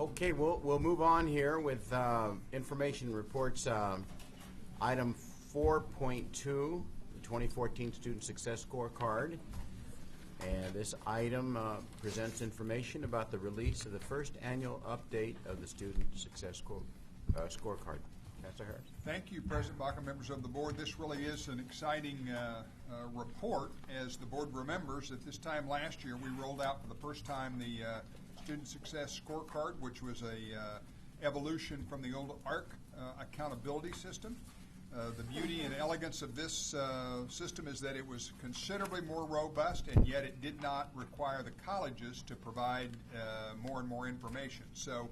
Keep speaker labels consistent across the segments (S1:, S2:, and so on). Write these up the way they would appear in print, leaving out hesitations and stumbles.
S1: Okay, we'll move on here with information reports. Item 4.2, the 2014 Student Success Scorecard. And this item presents information about the release of the first annual update of the Student Success Scorecard. Chancellor Harris.
S2: Thank you, President Baca, members of the board. This really is an exciting report. As the board remembers, at this time last year, we rolled out for the first time the Student Success Scorecard, which was a evolution from the old ARC accountability system. The beauty and elegance of this system is that it was considerably more robust, and yet it did not require the colleges to provide more and more information. So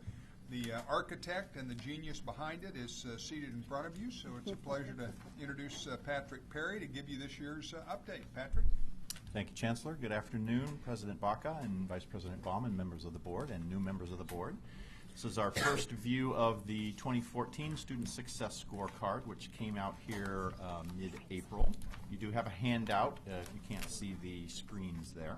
S2: the architect and the genius behind it is seated in front of you, so it's a pleasure to introduce Patrick Perry to give you this year's update. Patrick?
S3: Thank you, Chancellor. Good afternoon, President Baca and Vice President Baum and members of the board and new members of the board. This is our first view of the 2014 Student Success Scorecard, which came out here mid-April. You do have a handout. You can't see the screens there.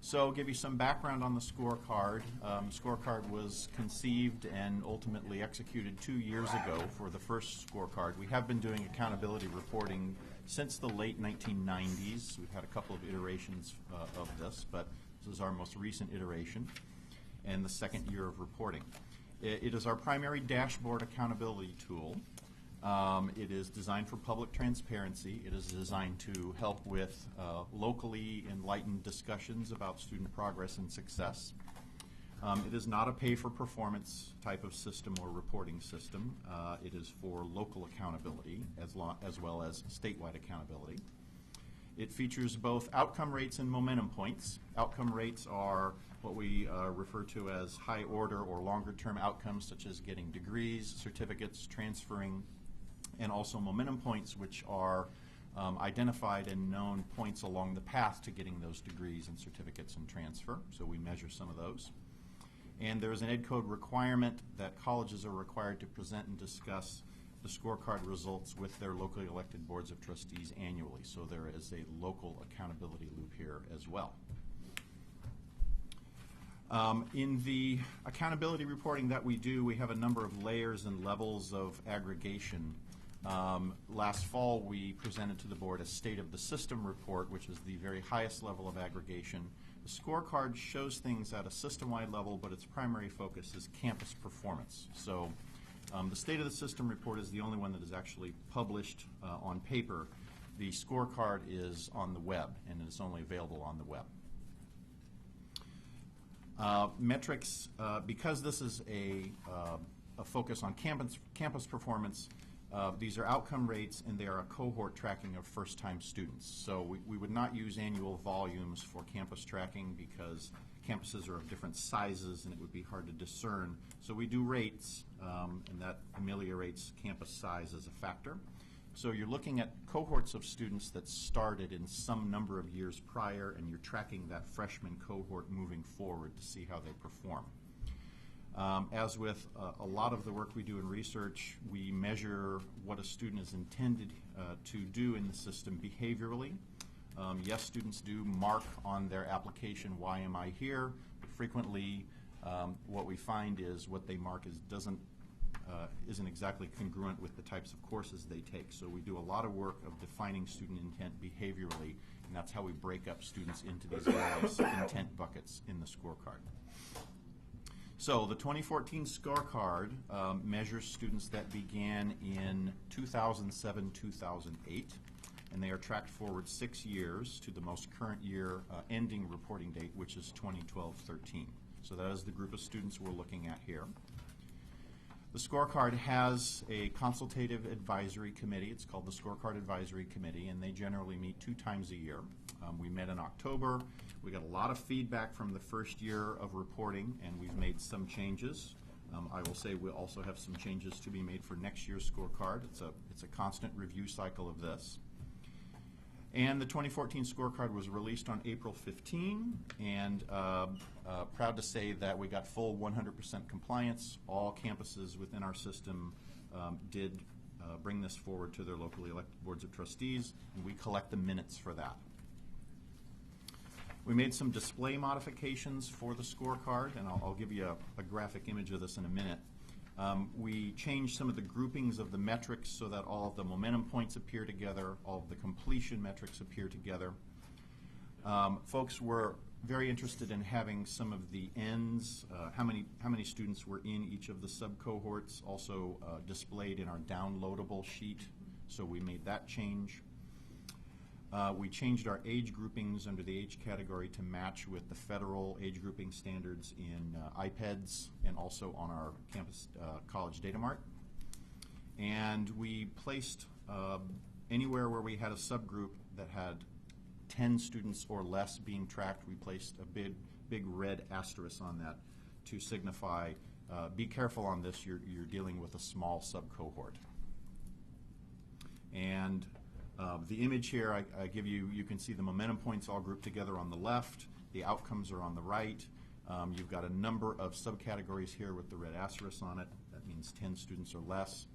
S3: So I'll give you some background on the scorecard. The scorecard was conceived and ultimately executed 2 years ago for the first scorecard. We have been doing accountability reporting since the late 1990s. We've had a couple of iterations of this, but this is our most recent iteration and the second year of reporting. It is our primary dashboard accountability tool. It is designed for public transparency. It is designed to help with locally enlightened discussions about student progress and success. It is not a pay-for-performance type of system or reporting system. It is for local accountability as well as statewide accountability. It features both outcome rates and momentum points. Outcome rates are what we refer to as high order or longer term outcomes, such as getting degrees, certificates, transferring, and also momentum points, which are identified and known points along the path to getting those degrees and certificates and transfer. So we measure some of those. And there is an Ed Code requirement that colleges are required to present and discuss the scorecard results with their locally elected boards of trustees annually. So there is a local accountability loop here as well. In the accountability reporting that we do, we have a number of layers and levels of aggregation. Last fall, we presented to the board a State of the System report, which is the very highest level of aggregation. The scorecard shows things at a system-wide level, but its primary focus is campus performance. So the State of the System report is the only one that is actually published on paper. The scorecard is on the web, and it is only available on the web. Metrics, because this is a focus on campus performance, these are outcome rates, and they are a cohort tracking of first-time students. So we would not use annual volumes for campus tracking because campuses are of different sizes and it would be hard to discern. So we do rates, and that ameliorates campus size as a factor. So you're looking at cohorts of students that started in some number of years prior, and you're tracking that freshman cohort moving forward to see how they perform. As with a lot of the work we do in research, we measure what a student is intended to do in the system behaviorally. Yes, students do mark on their application, why am I here? But frequently, what we find is what they mark isn't exactly congruent with the types of courses they take. So we do a lot of work of defining student intent behaviorally, and that's how we break up students into these various intent buckets in the scorecard. So the 2014 scorecard measures students that began in 2007-2008, and they are tracked forward 6 years to the most current year ending reporting date, which is 2012-13. So that is the group of students we're looking at here. The scorecard has a consultative advisory committee. It's called the Scorecard Advisory Committee, and they generally meet 2 times a year. We met in October. We got a lot of feedback from the first year of reporting, and we've made some changes. I will say we'll also have some changes to be made for next year's scorecard. It's a constant review cycle of this. And the 2014 scorecard was released on April 15, and proud to say that we got full 100% compliance. All campuses within our system did bring this forward to their locally elected boards of trustees, and we collect the minutes for that. We made some display modifications for the scorecard, and I'll give you a graphic image of this in a minute. We changed some of the groupings of the metrics so that all of the momentum points appear together, all of the completion metrics appear together. Folks were very interested in having some of the ends, how many students were in each of the sub-cohorts, also displayed in our downloadable sheet, so we made that change. We changed our age groupings under the age category to match with the federal age grouping standards in iPads and also on our campus college data mart. And we placed anywhere where we had a subgroup that had 10 students or less being tracked, we placed a big red asterisk on that to signify, be careful on this, you're dealing with a small sub-cohort. And the image here I give you, you can see the momentum points all grouped together on the left, the outcomes are on the right. You've got a number of subcategories here with the red asterisk on it. That means 10 students or less.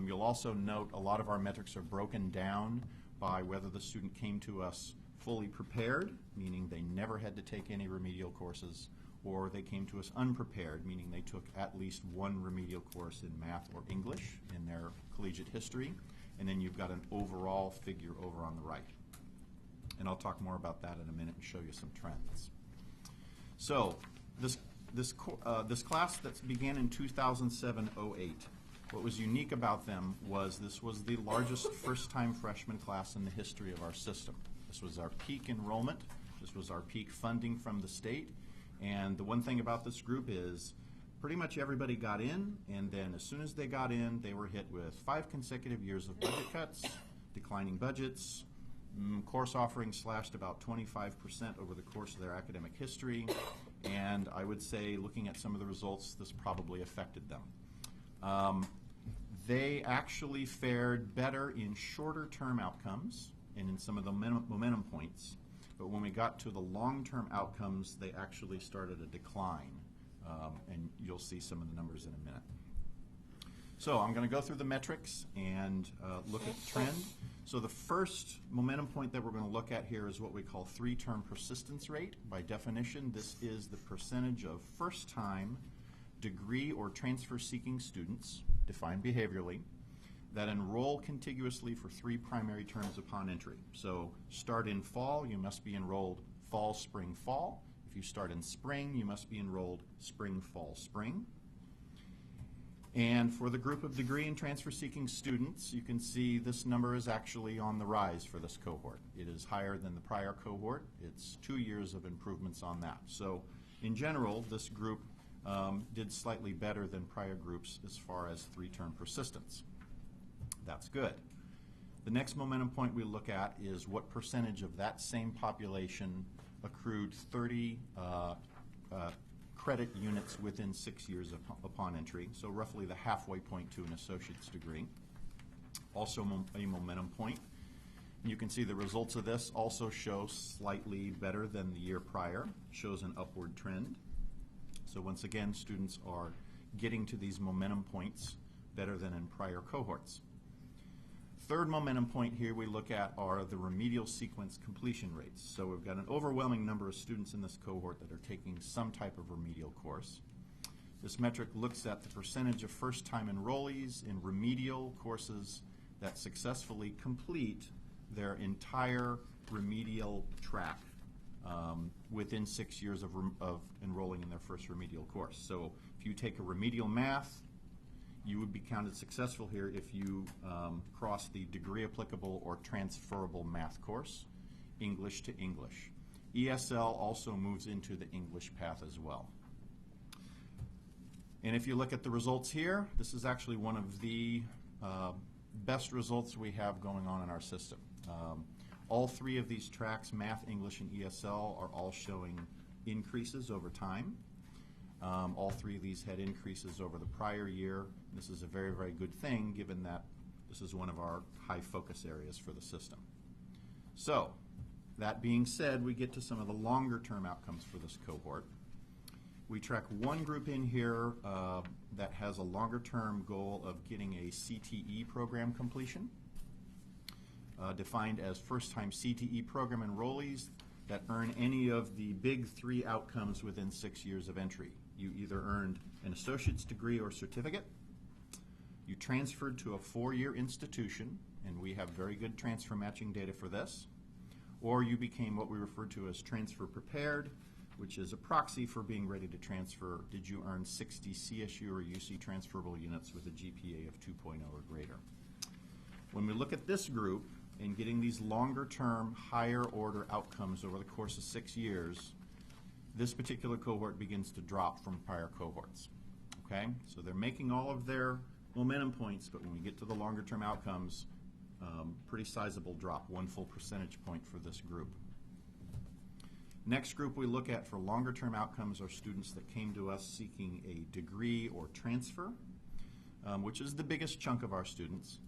S3: You'll also note a lot of our metrics are broken down by whether the student came to us fully prepared, meaning they never had to take any remedial courses, or they came to us unprepared, meaning they took at least one remedial course in math or English in their collegiate history. And then you've got an overall figure over on the right. And I'll talk more about that in a minute and show you some trends. So this class that began in 2007-08, what was unique about them was this was the largest first-time freshman class in the history of our system. This was our peak enrollment. This was our peak funding from the state. And the one thing about this group is pretty much everybody got in, and then as soon as they got in, they were hit with 5 consecutive years of budget cuts, declining budgets, course offerings slashed about 25% over the course of their academic history, and I would say, looking at some of the results, this probably affected them. They actually fared better in shorter term outcomes and in some of the momentum points, but when we got to the long-term outcomes, they actually started a decline. And you'll see some of the numbers in a minute. So I'm going to go through the metrics and look at trend. So the first momentum point that we're going to look at here is what we call 3-term persistence rate. By definition, this is the percentage of first-time degree or transfer-seeking students, defined behaviorally, that enroll contiguously for 3 primary terms upon entry. So start in fall, you must be enrolled fall, spring, fall. If you start in spring, you must be enrolled spring, fall, spring. And for the group of degree and transfer-seeking students, you can see this number is actually on the rise for this cohort. It is higher than the prior cohort. It's 2 years of improvements on that. So in general, this group did slightly better than prior groups as far as 3-term persistence. That's good. The next momentum point we look at is what percentage of that same population accrued 30 credit units within 6 years upon entry, so roughly the halfway point to an associate's degree. Also a momentum point. You can see the results of this also show slightly better than the year prior, shows an upward trend. So once again, students are getting to these momentum points better than in prior cohorts. Third momentum point here we look at are the remedial sequence completion rates. So we've got an overwhelming number of students in this cohort that are taking some type of remedial course. This metric looks at the percentage of first-time enrollees in remedial courses that successfully complete their entire remedial track within 6 years of enrolling in their first remedial course. So if you take a remedial math, you would be counted successful here if you cross the degree applicable or transferable math course, English to English. ESL also moves into the English path as well. And if you look at the results here, this is actually one of the best results we have going on in our system. All 3 of these tracks, math, English, and ESL, are all showing increases over time. All 3 of these had increases over the prior year. This is a very, very good thing given that this is one of our high focus areas for the system. So, that being said, we get to some of the longer term outcomes for this cohort. We track one group in here that has a longer term goal of getting a CTE program completion. Defined as first time CTE program enrollees that earn any of the big three outcomes within 6 years of entry. You either earned an associate's degree or certificate, you transferred to a 4-year institution, and we have very good transfer matching data for this, or you became what we refer to as transfer prepared, which is a proxy for being ready to transfer. Did you earn 60 CSU or UC transferable units with a GPA of 2.0 or greater? When we look at this group and getting these longer-term, higher-order outcomes over the course of 6 years, this particular cohort begins to drop from prior cohorts. Okay? So they're making all of their momentum points, but when we get to the longer-term outcomes, pretty sizable drop, 1 full percentage point for this group. Next group we look at for longer-term outcomes are students that came to us seeking a degree or transfer, which is the biggest chunk of our students.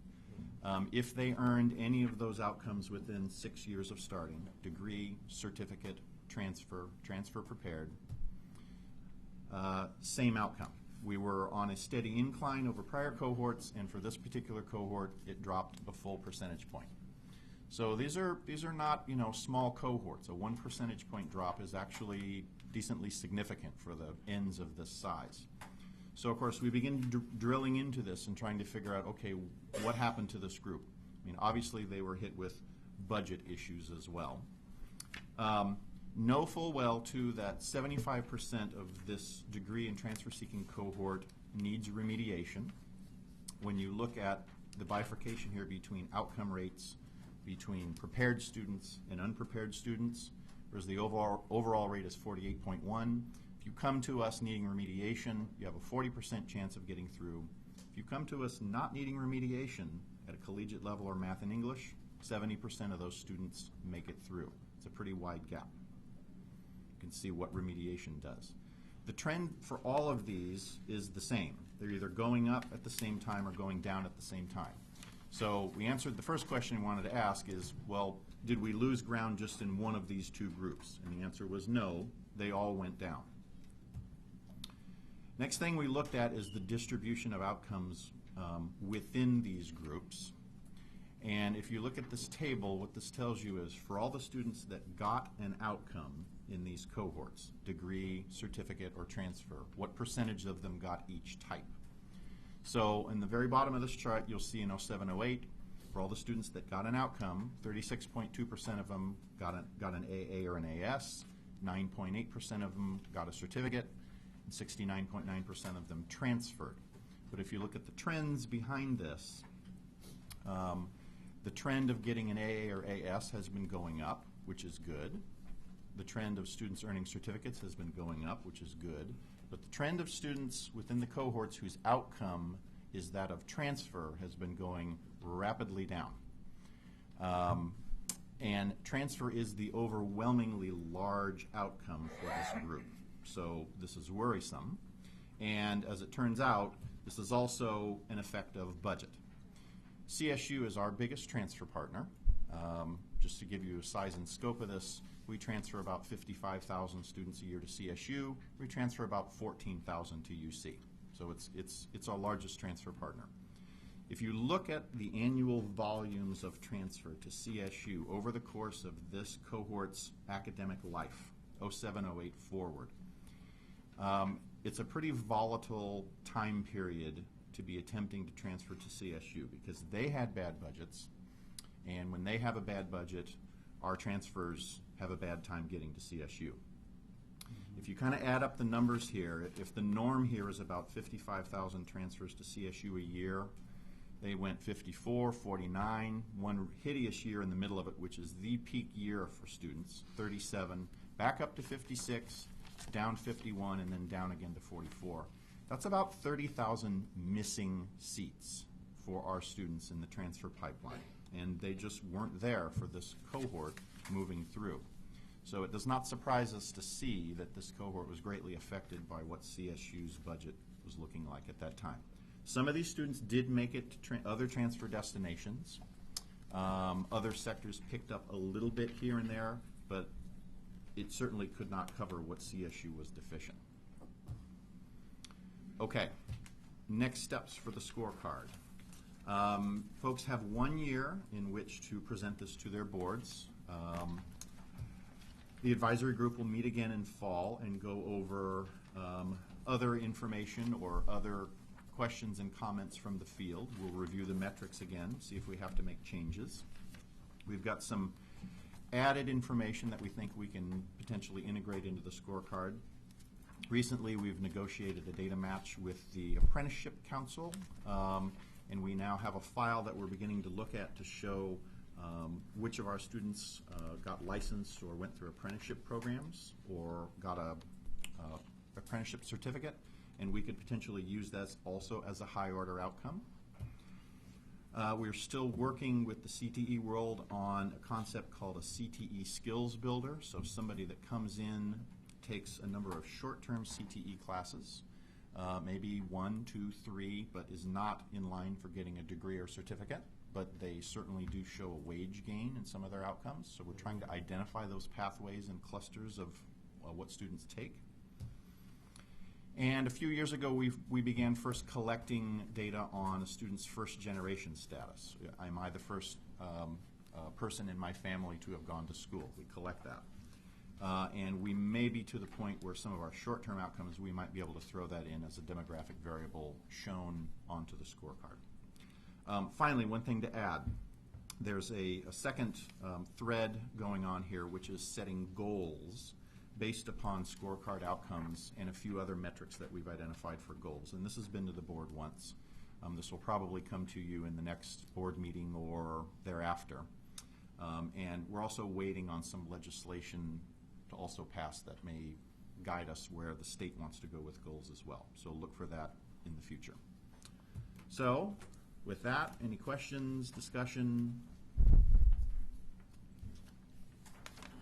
S3: If they earned any of those outcomes within 6 years of starting, degree, certificate, transfer, transfer prepared, same outcome. We were on a steady incline over prior cohorts, and for this particular cohort, it dropped a full percentage point. So these are not, small cohorts. A 1 percentage point drop is actually decently significant for the ends of this size. So of course we begin drilling into this and trying to figure out, okay, what happened to this group? I mean, obviously they were hit with budget issues as well. Know full well, too, that 75% of this degree and transfer-seeking cohort needs remediation. When you look at the bifurcation here between outcome rates, between prepared students and unprepared students, whereas the overall rate is 48.1. If you come to us needing remediation, you have a 40% chance of getting through. If you come to us not needing remediation at a collegiate level or math and English, 70% of those students make it through. It's a pretty wide gap. You can see what remediation does. The trend for all of these is the same. They're either going up at the same time or going down at the same time. So we answered the first question we wanted to ask is, well, did we lose ground just in one of these two groups? And the answer was no, they all went down. Next thing we looked at is the distribution of outcomes within these groups. And if you look at this table, what this tells you is for all the students that got an outcome in these cohorts, degree, certificate, or transfer, what percentage of them got each type? So in the very bottom of this chart, you'll see in 0708, for all the students that got an outcome, 36.2% of them got an AA or an AS, 9.8% of them got a certificate, and 69.9% of them transferred. But if you look at the trends behind this, the trend of getting an AA or AS has been going up, which is good. The trend of students earning certificates has been going up, which is good. But the trend of students within the cohorts whose outcome is that of transfer has been going rapidly down. And transfer is the overwhelmingly large outcome for this group. So this is worrisome. And as it turns out, this is also an effect of budget. CSU is our biggest transfer partner. Just to give you a size and scope of this, we transfer about 55,000 students a year to CSU. We transfer about 14,000 to UC. So it's our largest transfer partner. If you look at the annual volumes of transfer to CSU over the course of this cohort's academic life, 0708 forward, it's a pretty volatile time period to be attempting to transfer to CSU because they had bad budgets, and when they have a bad budget, our transfers have a bad time getting to CSU. If you kind of add up the numbers here, if the norm here is about 55,000 transfers to CSU a year, they went 54, 49, one hideous year in the middle of it, which is the peak year for students, 37, back up to 56, down 51, and then down again to 44. That's about 30,000 missing seats for our students in the transfer pipeline, and they just weren't there for this cohort moving through. So it does not surprise us to see that this cohort was greatly affected by what CSU's budget was looking like at that time. Some of these students did make it to other transfer destinations. Other sectors picked up a little bit here and there, but it certainly could not cover what CSU was deficient. Okay, next steps for the scorecard. Folks have 1 year in which to present this to their boards. The advisory group will meet again in fall and go over other information or other questions and comments from the field. We'll review the metrics again, see if we have to make changes. We've got some added information that we think we can potentially integrate into the scorecard. Recently, we've negotiated a data match with the Apprenticeship Council, and we now have a file that we're beginning to look at to show which of our students got licensed or went through apprenticeship programs or got a apprenticeship certificate, and we could potentially use that also as a high order outcome. We're still working with the CTE world on a concept called a CTE skills builder. So somebody that comes in, takes a number of short-term CTE classes, maybe 1, 2, 3, but is not in line for getting a degree or certificate, but they certainly do show a wage gain in some of their outcomes. So we're trying to identify those pathways and clusters of what students take. And a few years ago, we began first collecting data on a student's first generation status. Am I the first person in my family to have gone to school? We collect that. And we may be to the point where some of our short-term outcomes, we might be able to throw that in as a demographic variable shown onto the scorecard. Finally, one thing to add, there's a second thread going on here, which is setting goals based upon scorecard outcomes and a few other metrics that we've identified for goals. And this has been to the board once. This will probably come to you in the next board meeting or thereafter. And we're also waiting on some legislation to also pass that may guide us where the state wants to go with goals as well. So look for that in the future. So with that, any questions, discussion?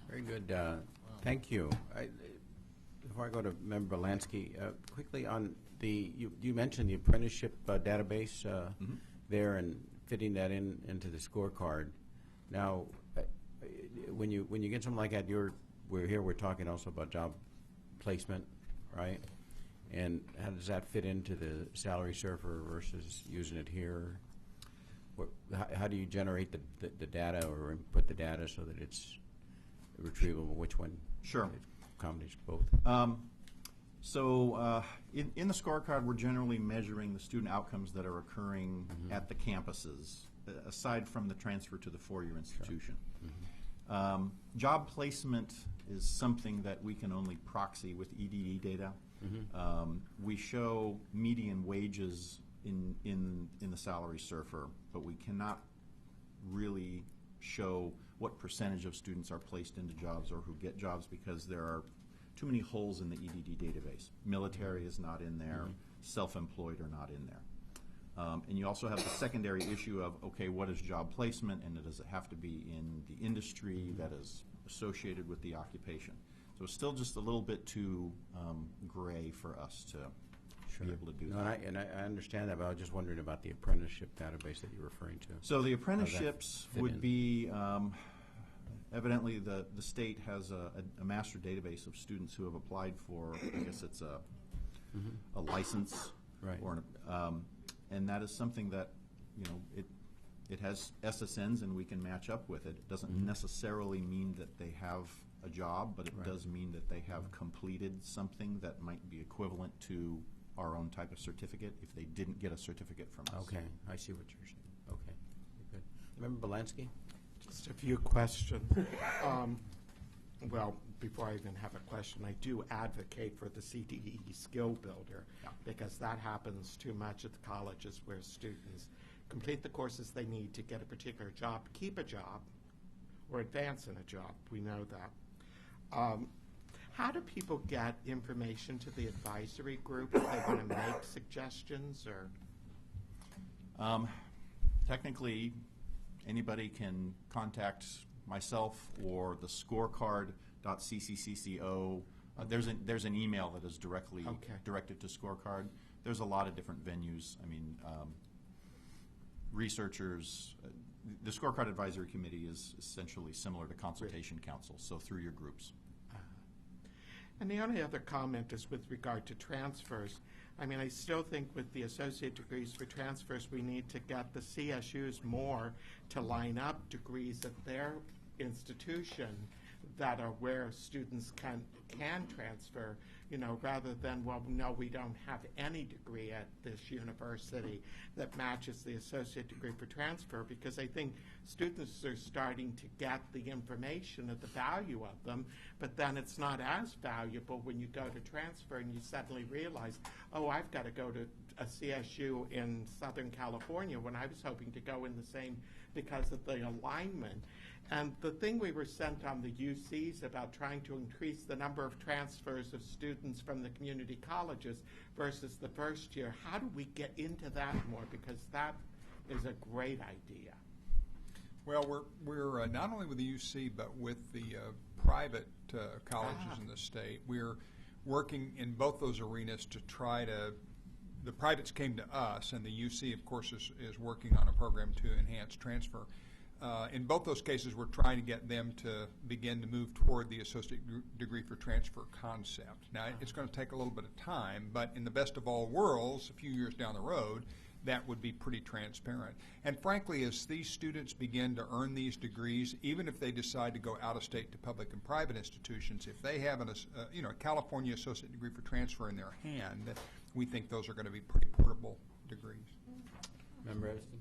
S1: Very good. Thank you. Before I go to Member Belansky, quickly on the, you mentioned the apprenticeship database there and fitting that into the scorecard. Now, when you get something like that, we're talking also about job placement, right? And how does that fit into the salary surfer versus using it here? How do you generate the data or input the data so that it's retrievable? Which one?
S3: Sure.
S1: It accommodates both.
S3: In the scorecard, we're generally measuring the student outcomes that are occurring at the campuses, aside from the transfer to the four-year institution. Sure. Job placement is something that we can only proxy with EDD data. We show median wages in the salary surfer, but we cannot really show what percentage of students are placed into jobs or who get jobs because there are too many holes in the EDD database. Military is not in there, self-employed are not in there. And you also have the secondary issue of, okay, what is job placement, and does it have to be in the industry that is associated with the occupation? So it's still just a little bit too gray for us to be able to do that.
S1: And I understand that, but I was just wondering about the apprenticeship database that you're referring to.
S3: So the apprenticeships would be, evidently the state has a master database of students who have applied for, I guess it's a license.
S1: Right.
S3: Or and that is something that, it has SSNs and we can match up with it. It doesn't necessarily mean that they have a job, but it does mean that they have completed something that might be equivalent to our own type of certificate if they didn't get a certificate from us.
S1: Okay, I see what you're saying. Okay, good. Member Belansky?
S4: Just a few questions. Well, before I even have a question, I do advocate for the CTE skill builder because that happens too much at the colleges where students complete the courses they need to get a particular job, keep a job, or advance in a job. We know that. How do people get information to the advisory group if they want to make suggestions or?
S3: Technically, anybody can contact myself or the scorecard.cccco. There's an email that is directly directed to scorecard. There's a lot of different venues. I mean, researchers. The scorecard advisory committee is essentially similar to consultation council, so through your groups.
S4: And the only other comment is with regard to transfers. I mean, I still think with the associate degrees for transfers, we need to get the CSUs more to line up degrees at their institution that are where students can transfer, rather than, well, no, we don't have any degree at this university that matches the associate degree for transfer, because I think students are starting to get the information of the value of them, but then it's not as valuable when you go to transfer and you suddenly realize, oh, I've got to go to a CSU in Southern California when I was hoping to go in the same because of the alignment. And the thing we were sent on the UCs about trying to increase the number of transfers of students from the community colleges versus the first year, how do we get into that more? Because that is a great idea.
S2: Well, we're not only with the UC, but with the private colleges in the state. We're working in both those arenas to try to, the privates came to us, and the UC, of course, is working on a program to enhance transfer. In both those cases, we're trying to get them to begin to move toward the associate degree for transfer concept. Now, it's going to take a little bit of time, but in the best of all worlds, a few years down the road, that would be pretty transparent. And frankly, as these students begin to earn these degrees, even if they decide to go out of state to public and private institutions, if they have a California associate degree for transfer in their hand, we think those are going to be pretty portable degrees.
S1: Member Edison?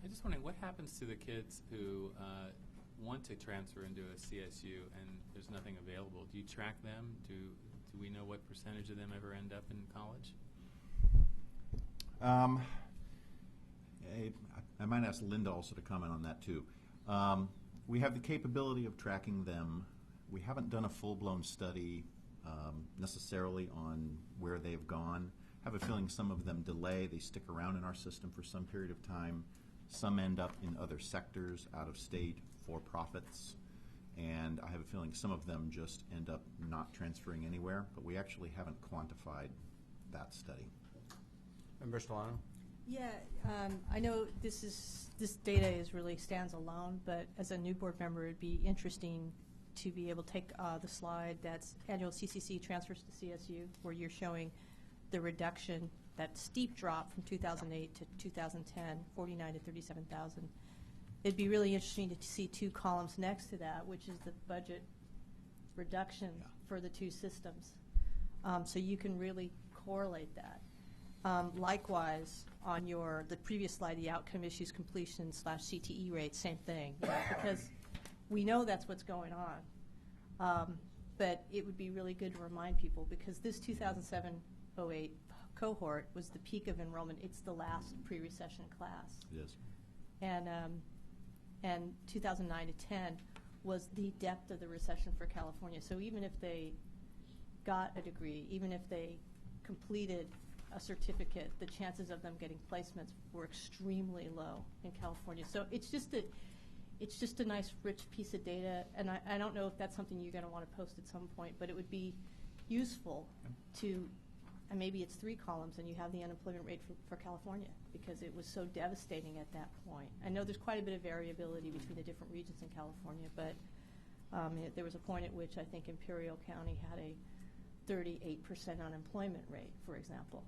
S5: I'm just wondering, what happens to the kids who want to transfer into a CSU and there's nothing available? Do you track them? Do we know what percentage of them ever end up in college?
S3: I might ask Linda also to comment on that too. We have the capability of tracking them. We haven't done a full-blown study necessarily on where they've gone. I have a feeling some of them delay. They stick around in our system for some period of time. Some end up in other sectors, out of state, for profits. And I have a feeling some of them just end up not transferring anywhere, but we actually haven't quantified that study.
S1: Member Solano?
S6: Yeah, I know this data really stands alone, but as a new board member, it'd be interesting to be able to take the slide that's annual CCC transfers to CSU, where you're showing the reduction, that steep drop from 2008 to 2010, 49 to 37,000. It'd be really interesting to see two columns next to that, which is the budget reduction for the two systems. So you can really correlate that. Likewise, on the previous slide, the outcome issues completion / CTE rate, same thing, because we know that's what's going on. But it would be really good to remind people, because this 2007-08 cohort was the peak of enrollment. It's the last pre-recession class.
S3: It is.
S6: And 2009 to 10 was the depth of the recession for California. So even if they got a degree, even if they completed a certificate, the chances of them getting placements were extremely low in California. So it's just a nice, rich piece of data, and I don't know if that's something you're going to want to post at some point, but it would be useful to, and maybe it's 3 columns, and you have the unemployment rate for California, because it was so devastating at that point. I know there's quite a bit of variability between the different regions in California, but there was a point at which I think Imperial County had a 38% unemployment rate, for example.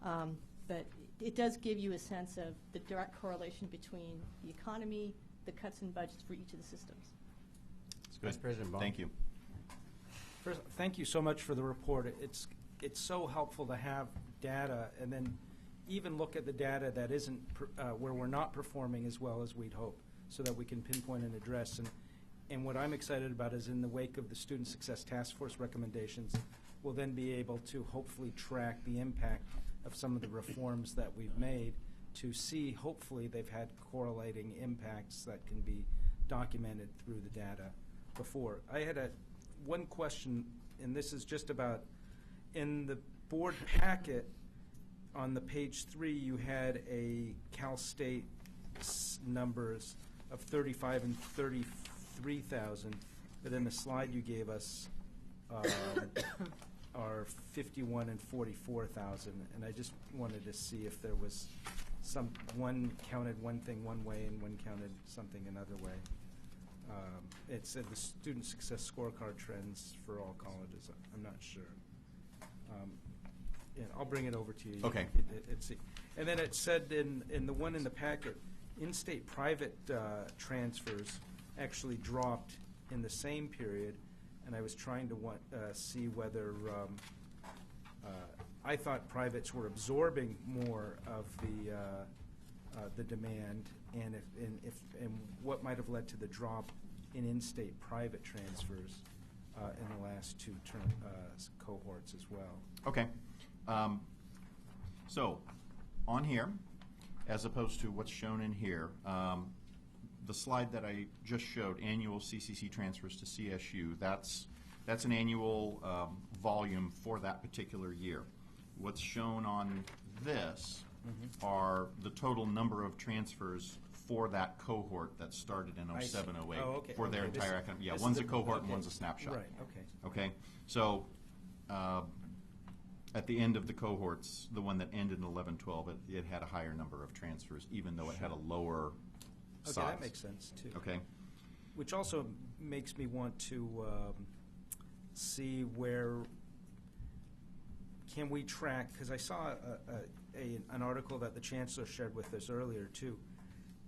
S6: But it does give you a sense of the direct correlation between the economy, the cuts in budgets for each of the systems.
S1: Vice President Baum.
S3: Thank you.
S7: First, thank you so much for the report. It's so helpful to have data, and then even look at the data that isn't where we're not performing as well as we'd hope, so that we can pinpoint and address. And what I'm excited about is, in the wake of the Student Success Task Force recommendations, we'll then be able to hopefully track the impact of some of the reforms that we've made, to see, hopefully, they've had correlating impacts that can be documented through the data before. I had one question, and this is just about, in the board packet on the page 3, you had a Cal State numbers of 35 and 33,000, but in the slide you gave us are 51 and 44,000, and I just wanted to see if there was one counted one thing one way and one counted something another way. It said the student success scorecard trends for all colleges. I'm not sure. Yeah, I'll bring it over to you.
S3: Okay.
S7: And then it said in the one in the packet, in-state private transfers actually dropped in the same period, and I was trying to see whether I thought privates were absorbing more of the demand, and what might have led to the drop in-state private transfers in the last two cohorts as well.
S3: Okay. So, on here, as opposed to what's shown in here, the slide that I just showed, annual CCC transfers to CSU, that's an annual volume for that particular year. What's shown on this are the total number of transfers for that cohort that started in 07, 08 for their entire academic. Yeah, one's a cohort and one's a snapshot.
S7: Right, okay.
S3: Okay, so at the end of the cohorts, the one that ended in 11, 12, it had a higher number of transfers, even though it had a lower size.
S7: Okay, that makes sense, too.
S3: Okay.
S7: Which also makes me want to see where can we track, because I saw an article that the chancellor shared with us earlier, too.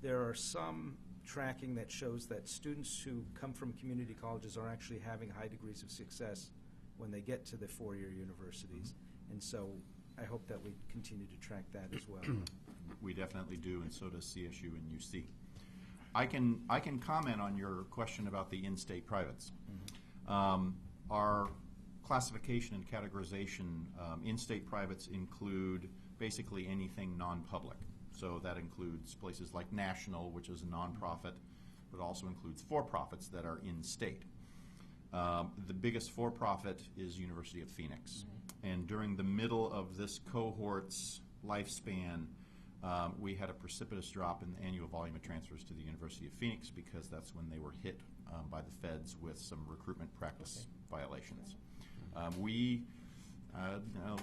S7: There are some tracking that shows that students who come from community colleges are actually having high degrees of success when they get to the four-year universities. And so I hope that we continue to track that as well.
S3: We definitely do, and so does CSU and UC. I can comment on your question about the in-state privates. Our classification and categorization, in-state privates include basically anything non-public. So that includes places like National, which is a nonprofit, but also includes for-profits that are in-state. The biggest for-profit is University of Phoenix. And during the middle of this cohort's lifespan, we had a precipitous drop in the annual volume of transfers to the University of Phoenix because that's when they were hit by the feds with some recruitment practice violations.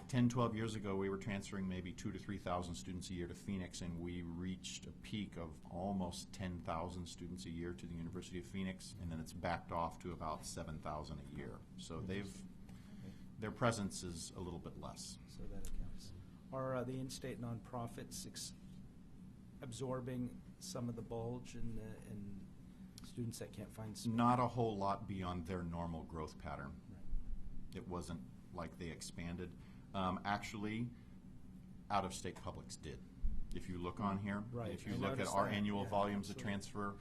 S3: 10, 12 years ago, we were transferring maybe 2,000 to 3,000 students a year to Phoenix, and we reached a peak of almost 10,000 students a year to the University of Phoenix, and then it's backed off to about 7,000 a year. So their presence is a little bit less.
S7: So that accounts. Are the in-state nonprofits absorbing some of the bulge in students that can't find space?
S3: Not a whole lot beyond their normal growth pattern. Right. It wasn't like they expanded. Actually, out-of-state publics did. If you look on here,
S7: right.
S3: If you look at our annual volumes of transfer,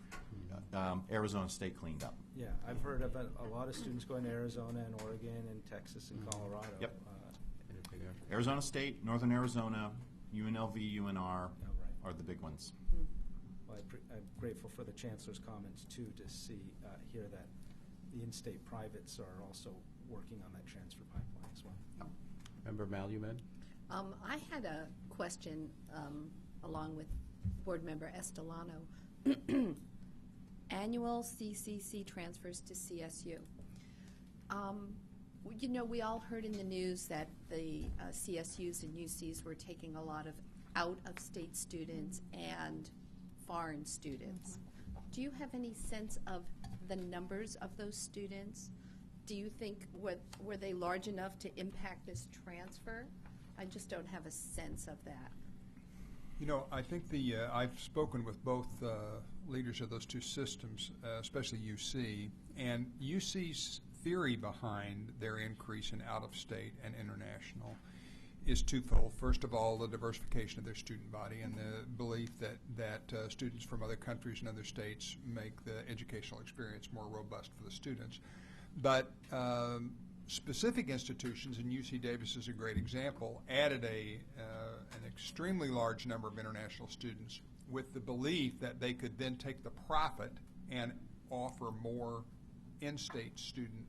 S3: Arizona State cleaned up.
S7: Yeah, I've heard of a lot of students going to Arizona and Oregon and Texas and Colorado.
S3: Yep. Arizona State, Northern Arizona, UNLV, UNR are the big ones.
S7: Well, I'm grateful for the chancellor's comments, too, to hear that the in-state privates are also working on that transfer pipeline as well.
S3: Yep.
S1: Member Malumed?
S8: I had a question along with Board Member Estolano. Annual CCC transfers to CSU. You know, we all heard in the news that the CSUs and UCs were taking a lot of out-of-state students and foreign students. Do you have any sense of the numbers of those students? Do you think, were they large enough to impact this transfer? I just don't have a sense of that.
S2: You know, I think I've spoken with both leaders of those two systems, especially UC, and UC's theory behind their increase in out-of-state and international is twofold. First of all, the diversification of their student body and the belief that students from other countries and other states make the educational experience more robust for the students. But specific institutions, and UC Davis is a great example, added an extremely large number of international students with the belief that they could then take the profit and offer more in-state student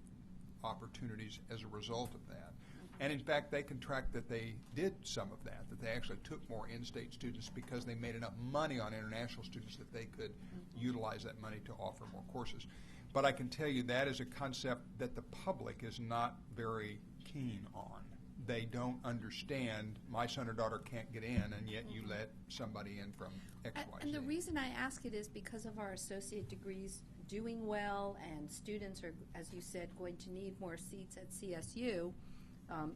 S2: opportunities as a result of that. And in fact, they can track that they did some of that they actually took more in-state students because they made enough money on international students that they could utilize that money to offer more courses. But I can tell you that is a concept that the public is not very keen on. They don't understand, my son or daughter can't get in, and yet you let somebody in from X, Y,
S8: And
S2: Z.
S8: the reason I ask it is because of our associate degrees doing well, and students are, as you said, going to need more seats at CSU.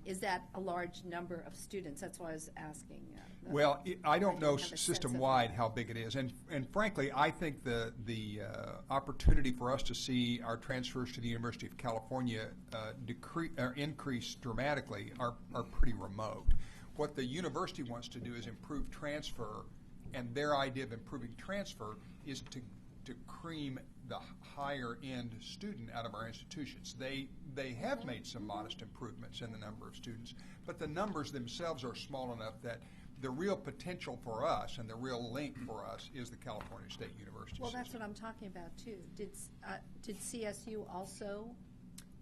S8: Is that a large number of students? That's why I was asking.
S2: Well, I don't know
S8: have a sense of
S2: system-wide how big it is, and frankly, I think the opportunity for us to see our transfers to the University of California increase dramatically are pretty remote. What the university wants to do is improve transfer, and their idea of improving transfer is to cream the higher-end student out of our institutions. They have made some modest improvements in the number of students, but the numbers themselves are small enough that the real potential for us and the real link for us is the California State University
S8: Well,
S2: system.
S8: that's what I'm talking about, too. Did CSU also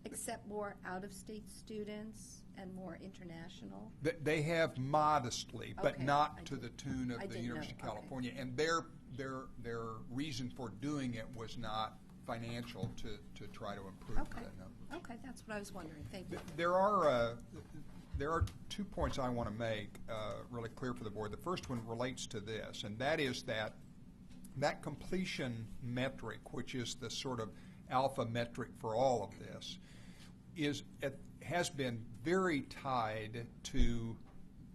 S8: accept more out-of-state students and more international?
S2: They have modestly, but
S8: Okay,
S2: not
S8: I
S2: to the
S8: didn't-
S2: tune of
S8: I
S2: the
S8: didn't
S2: University of
S8: know. Okay.
S2: California. And their reason for doing it was not financial to try to improve
S8: Okay.
S2: that number.
S8: Okay, that's what I was wondering. Thank you.
S2: There are 2 points I want to make really clear for the board. The first one relates to this, and that is that completion metric, which is the sort of alpha metric for all of this, has been very tied to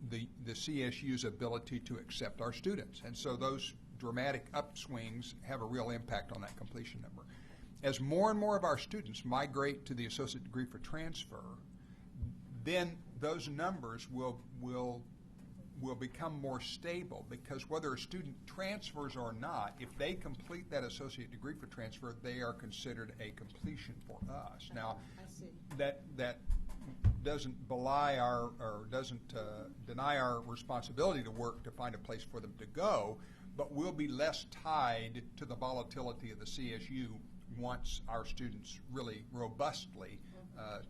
S2: the CSU's ability to accept our students. And so those dramatic upswings have a real impact on that completion number. As more and more of our students migrate to the associate degree for transfer, then those numbers will become more stable, because whether a student transfers or not, if they complete that associate degree for transfer, they are considered a completion for us. Now,
S8: I see.
S2: that doesn't belie or doesn't deny our responsibility to work to find a place for them to go, but we'll be less tied to the volatility of the CSU once our students really robustly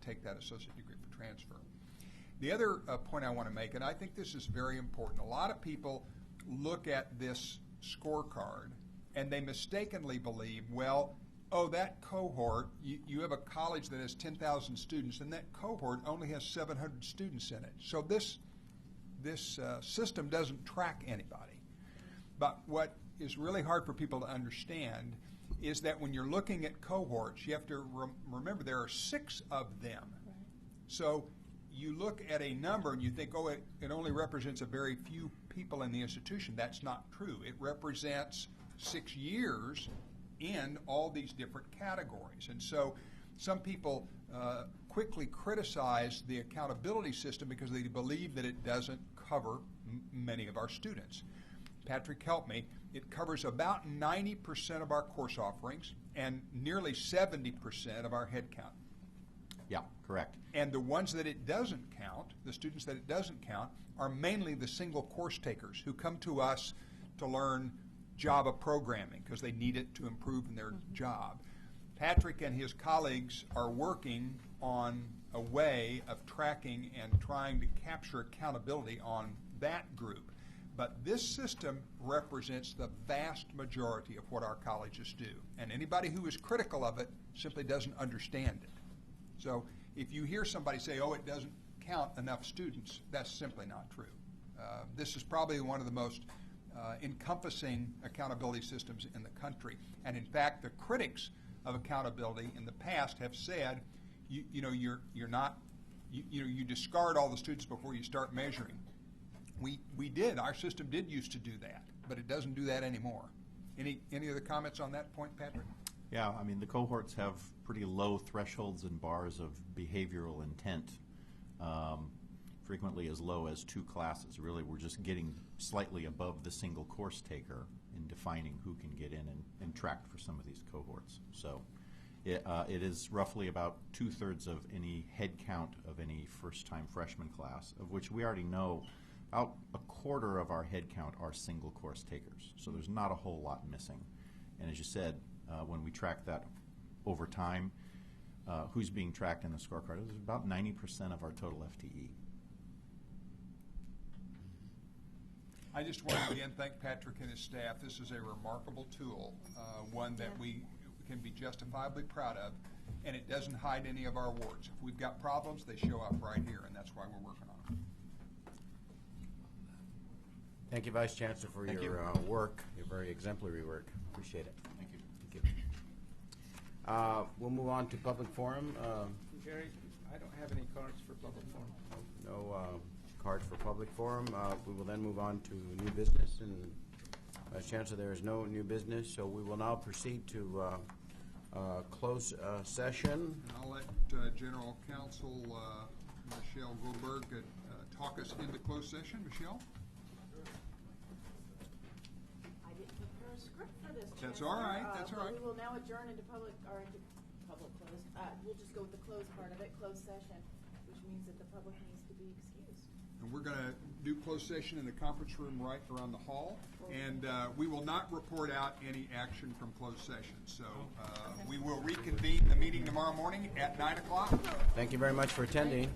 S2: take that associate degree for transfer. The other point I want to make, and I think this is very important, a lot of people look at this scorecard and they mistakenly believe, well, oh, that cohort, you have a college that has 10,000 students, and that cohort only has 700 students in it. So this system doesn't track anybody. But what is really hard for people to understand is that when you're looking at cohorts, you have to remember there are 6 of them.
S6: Right.
S2: So you look at a number and you think, oh, it only represents a very few people in the institution. That's not true. It represents 6 years in all these different categories. And so some people quickly criticize the accountability system because they believe that it doesn't cover many of our students. Patrick, help me. It covers about 90% of our course offerings and nearly 70% of our head count.
S3: Yeah, correct.
S2: And the ones that it doesn't count, the students that it doesn't count, are mainly the single course takers who come to us to learn Java programming because they need it to improve in their job. Patrick and his colleagues are working on a way of tracking and trying to capture accountability on that group. But this system represents the vast majority of what our colleges do. And anybody who is critical of it simply doesn't understand it. So if you hear somebody say, oh, it doesn't count enough students, that's simply not true. This is probably one of the most encompassing accountability systems in the country. And in fact, the critics of accountability in the past have said, you discard all the students before you start measuring. We did. Our system did used to do that, but it doesn't do that anymore. Any other comments on that point, Patrick?
S3: Yeah, I mean, the cohorts have pretty low thresholds and bars of behavioral intent, frequently as low as 2 classes. Really, we're just getting slightly above the single course taker in defining who can get in and tracked for some of these cohorts. So it is roughly about 2/3 of any head count of any first-time freshman class, of which we already know about 1/4 of our head count are single course takers. So there's not a whole lot missing. And as you said, when we track that over time, who's being tracked in the scorecard, it was about 90% of our total FTE.
S2: I just want to again thank Patrick and his staff. This is a remarkable tool, one that we can be justifiably proud of, and it doesn't hide any of our awards. If we've got problems, they show up right here, and that's why we're working on them.
S1: Thank you, Vice Chancellor, for
S3: Thank
S1: your work, your very exemplary work. Appreciate it.
S3: Thank you.
S1: Thank you. We'll move on to public forum.
S7: Jerry, I don't have any cards for public forum.
S1: No cards for public forum. We will then move on to new business, and Vice Chancellor, there is no new business, so we will now proceed to close session.
S2: And I'll let General Counsel Michelle Goldberg talk us into closed session. Michelle?
S9: I didn't prepare a script for this.
S2: That's
S9: Chancellor.
S2: all right, that's all
S9: But
S2: right.
S9: We will now adjourn into public close. We'll just go with the closed part of it, closed session, which means that the public needs to be excused.
S2: And we're going to do closed session in the conference room right around the hall. And we will not report out any action from closed session. So we will reconvene the meeting tomorrow morning at 9 o'clock.
S1: Thank you very much for attending.